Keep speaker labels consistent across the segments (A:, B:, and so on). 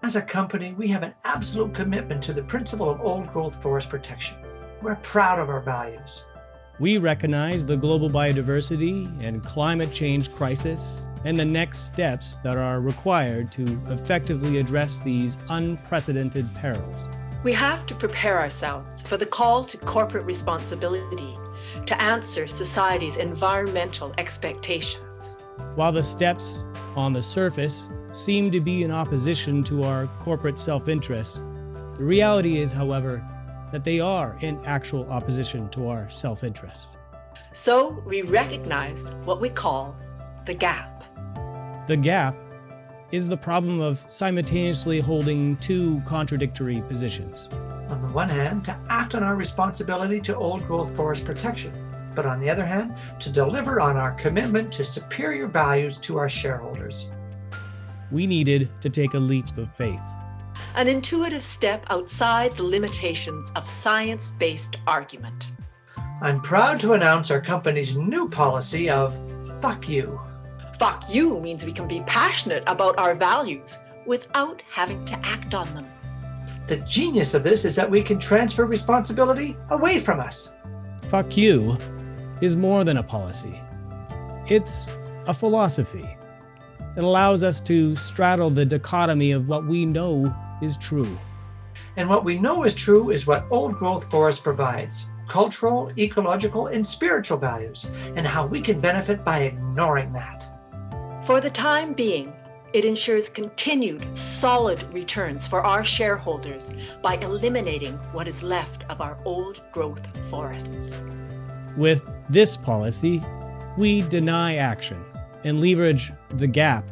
A: As a company, we have an absolute commitment to the principle of old-growth forest protection. We're proud of our values.
B: We recognize the global biodiversity and climate change crisis and the next steps that are required to effectively address these unprecedented perils.
C: We have to prepare ourselves for the call to corporate responsibility to answer society's environmental expectations.
B: While the steps on the surface seem to be in opposition to our corporate self-interest, the reality is, however, that they are in actual opposition to our self-interest.
C: So we recognize what we call the gap.
B: The gap is the problem of simultaneously holding two contradictory positions.
A: On the one hand, to act on our responsibility to old-growth forest protection, but on the other hand, to deliver on our commitment to superior values to our shareholders.
B: We needed to take a leap of faith.
C: An intuitive step outside the limitations of science-based argument.
A: I'm proud to announce our company's new policy of fuck you.
C: Fuck you means we can be passionate about our values without having to act on them.
A: The genius of this is that we can transfer responsibility away from us.
B: Fuck you is more than a policy. It's a philosophy. It allows us to straddle the dichotomy of what we know is true.
A: And what we know is true is what old-growth forest provides: cultural, ecological, and spiritual values, and how we can benefit by ignoring that.
C: For the time being, it ensures continued solid returns for our shareholders by eliminating what is left of our old-growth forests.
B: With this policy, we deny action and leverage the gap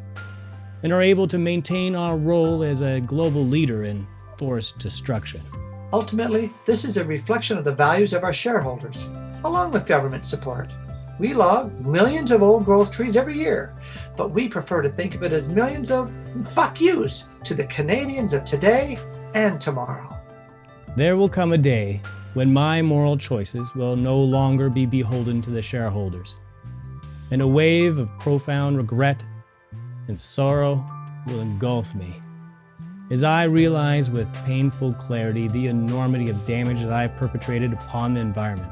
B: and are able to maintain our role as a global leader in forest destruction.
A: Ultimately, this is a reflection of the values of our shareholders, along with government support. We log millions of old-growth trees every year, but we prefer to think of it as millions of fuck yous to the Canadians of today and tomorrow.
B: There will come a day when my moral choices will no longer be beholden to the shareholders, and a wave of profound regret and sorrow will engulf me as I realize with painful clarity the enormity of damage that I have perpetrated upon the environment,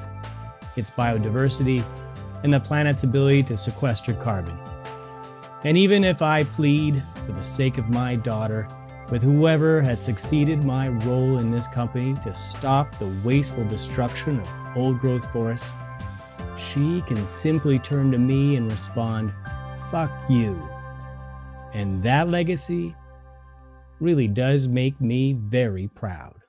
B: its biodiversity, and the planet's ability to sequester carbon. And even if I plead for the sake of my daughter with whoever has succeeded my role in this company to stop the wasteful destruction of old-growth forests, she can simply turn to me and respond, "Fuck you." And that legacy really does make me very proud.